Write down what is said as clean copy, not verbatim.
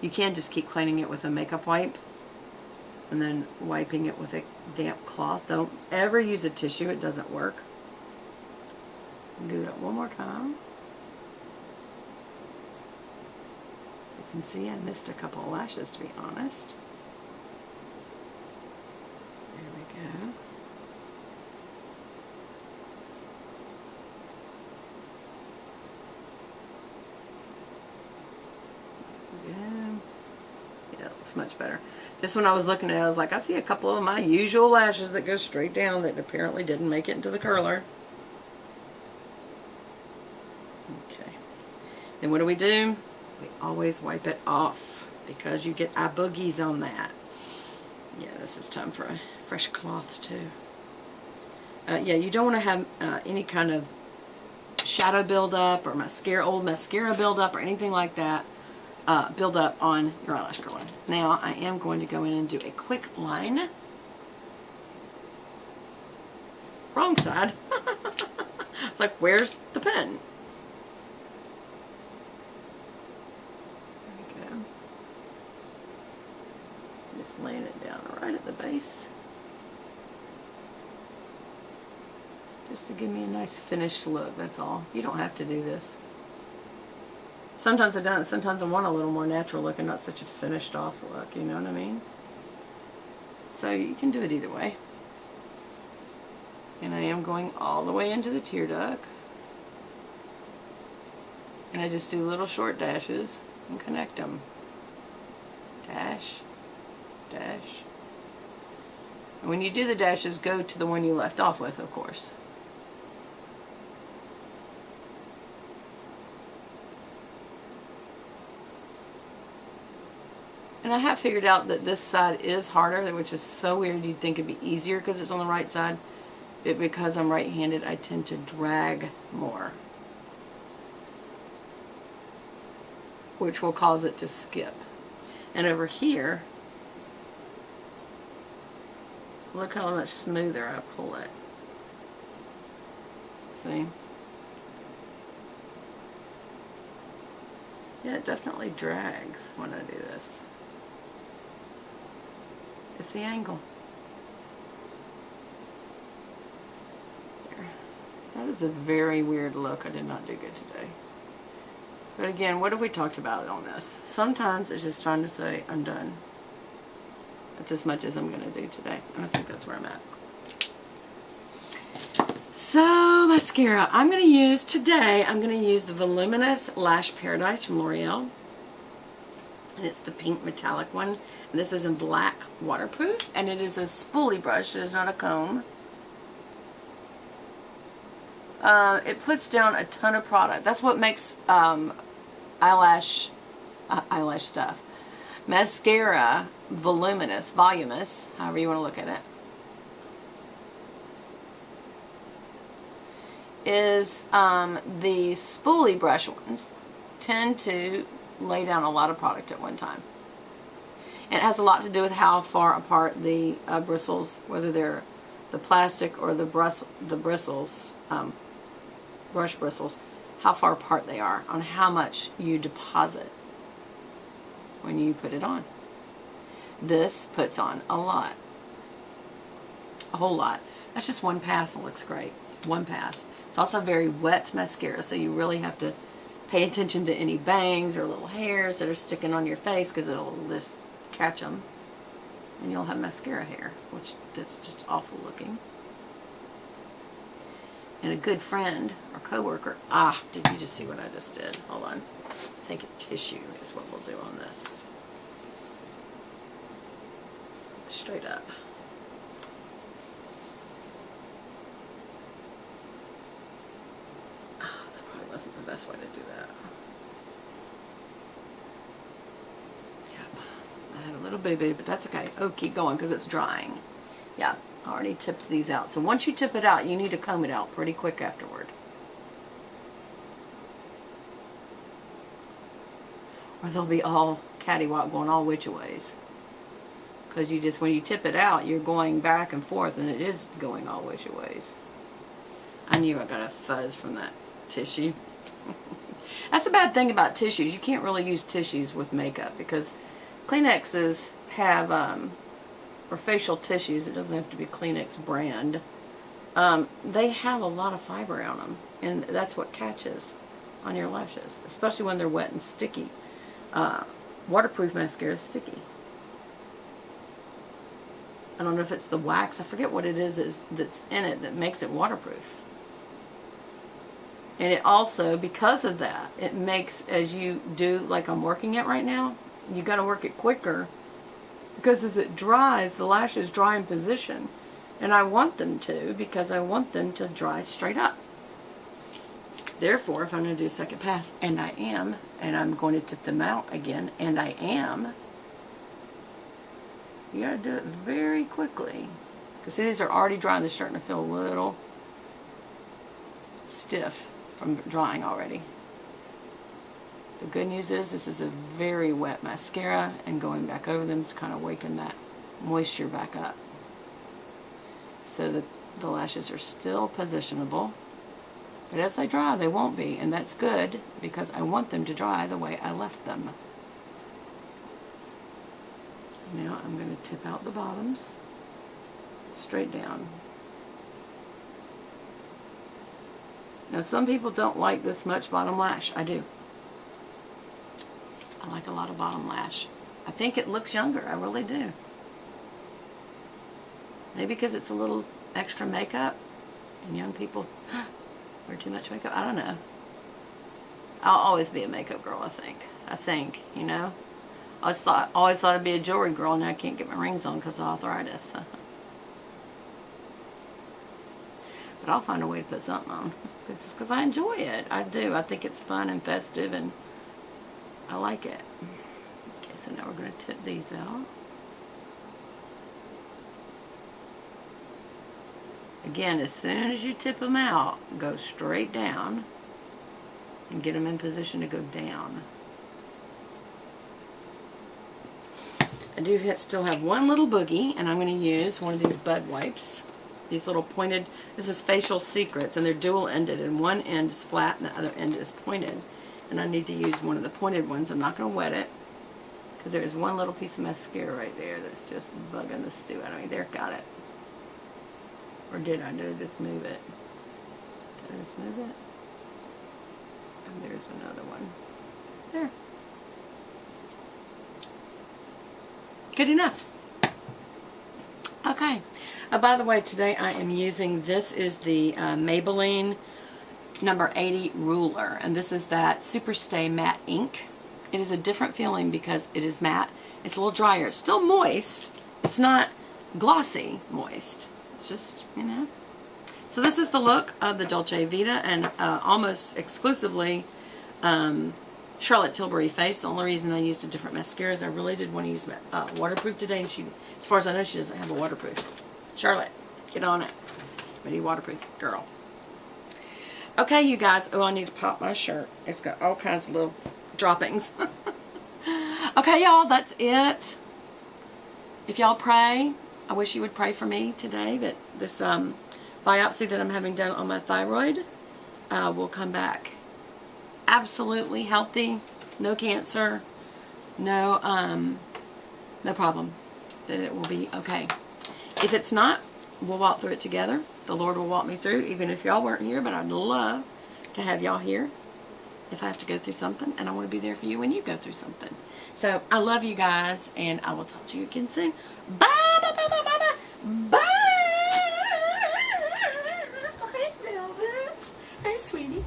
You can just keep cleaning it with a makeup wipe and then wiping it with a damp cloth. Don't ever use a tissue, it doesn't work. Do that one more time. You can see I missed a couple of lashes, to be honest. There we go. Yeah, it looks much better. Just when I was looking at it, I was like, I see a couple of my usual lashes that go straight down that apparently didn't make it into the curler. Okay. Then what do? We always wipe it off because you get eye boogies on that. Yeah, this is time for a fresh cloth too. Yeah, you don't want to have any kind of shadow buildup or old mascara buildup or anything like that build up on your eyelash curler. Now I am going to go in and do a quick line. Wrong side. It's like, where's the pen? There we go. Just laying it down right at the base. Just to give me a nice finished look, that's all. You don't have to do this. Sometimes I've done it, sometimes I want a little more natural look and not such a finished off look, you know what I mean? So you can do it either way. And I am going all the way into the tear duct. And I just do little short dashes and connect them. Dash, dash. And when you do the dashes, go to the one you left off with, of course. And I have figured out that this side is harder, which is so weird. You'd think it'd be easier because it's on the right side. But because I'm right-handed, I tend to drag more, which will cause it to skip. And over here, look how much smoother I pull it. See? Yeah, it definitely drags when I do this. It's the angle. There. That is a very weird look. I did not do good today. But again, what have we talked about on this? Sometimes it's just trying to say, I'm done. That's as much as I'm going to do today. And I think that's where I'm at. So, mascara. I'm going to use the Voluminous Lash Paradise from L'Oreal. And it's the pink metallic one. And this is in black waterproof. And it is a spoolie brush. It is not a comb. It puts down a ton of product. That's what makes eyelash stuff. Mascara, voluminous, however you want to look at it, is the spoolie brush ones tend to lay down a lot of product at one time. And it has a lot to do with how far apart the bristles, whether they're the plastic or the bristles, brush bristles, how far apart they are on how much you deposit when you put it on. This puts on a lot. A whole lot. That's just one pass and looks great. One pass. It's also very wet mascara, so you really have to pay attention to any bangs or little hairs that are sticking on your face because it'll just catch them. And you'll have mascara hair, which that's just awful looking. And a good friend or coworker. Ah, did you just see what I just did? Hold on. I think a tissue is what we'll do on this. Straight up. Ah, that probably wasn't the best way to do that. Yep. I had a little bit, but that's okay. Oh, keep going because it's drying. Yeah. I already tipped these out. So once you tip it out, you need to comb it out pretty quick afterward. Or they'll be all cattywop going all which ways. Because you just, when you tip it out, you're going back and forth and it is going all which ways. I knew I got a fuzz from that tissue. That's the bad thing about tissues. You can't really use tissues with makeup because Kleenexes have, or facial tissues, it doesn't have to be Kleenex brand, they have a lot of fiber on them, and that's what catches on your lashes, especially when they're wet and sticky. Waterproof mascara is sticky. I don't know if it's the wax, I forget what it is that's in it that makes it waterproof. And it also, because of that, it makes, as you do, like I'm working it right now, you got to work it quicker, because as it dries, the lashes dry in position. And I want them to, because I want them to dry straight up. Therefore, if I'm going to do a second pass, and I am, and I'm going to tip them out again, and I am, you got to do it very quickly. Because see, these are already dry, and they're starting to feel a little stiff from drying already. The good news is this is a very wet mascara, and going back over them is kind of waking that moisture back up. So that the lashes are still positionable, but as they dry they won't be, and that's good because I want them to dry the way I left them. Now I'm going to tip out the bottoms straight down. Now some people don't like this much bottom lash. I do. I like a lot of bottom lash. I think it looks younger. I really do. Maybe because it's a little extra makeup and young people wear too much makeup. I don't know. I'll always be a makeup girl, I think, you know. I always thought I'd be a jewelry girl. Now I can't get my rings on because of arthritis. But I'll find a way to put something on. Just because I enjoy it. I do. I think it's fun and festive, and I like it. Okay, so now we're going to tip these out. Again, as soon as you tip them out, go straight down and get them in position to go down. I do still have one little boogie, and I'm going to use one of these bud wipes. These little pointed, this is Facial Secrets, and they're dual-ended, and one end is flat and the other end is pointed. And I need to use one of the pointed ones. I'm not going to wet it, because there's one little piece of mascara right there that's just bugging the stew out of me. There, got it. Or did I? Did I just move it? Did I just move it? And there's another one. There. Good enough. Okay. By the way, today I am using, this is the Maybelline number 80 ruler. And this is that Superstay Matte Ink. It is a different feeling because it is matte. It's a little drier. It's still moist. It's not glossy moist. It's just, you know. So this is the look of the Dolce Vita, and almost exclusively Charlotte Tilbury face. The only reason I used a different mascara is I really did want to use waterproof today, and she, as far as I know, she doesn't have a waterproof. Charlotte, get on it. Ready, waterproof girl. Okay, you guys. Oh, I need to pop my shirt. It's got all kinds of little droppings. Okay, y'all, that's it. If y'all pray, I wish you would pray for me today that this biopsy that I'm having done on my thyroid will come back absolutely healthy, no cancer, no problem, that it will be okay. If it's not, we'll walk through it together. The Lord will walk me through, even if y'all weren't here, but I'd love to have y'all here if I have to go through something, and I want to be there for you when you go through something. So I love you guys, and I will talk to you again soon. Bye, bye, bye, bye, bye, bye. Bye. Hey, Velvet. Hey, sweetie.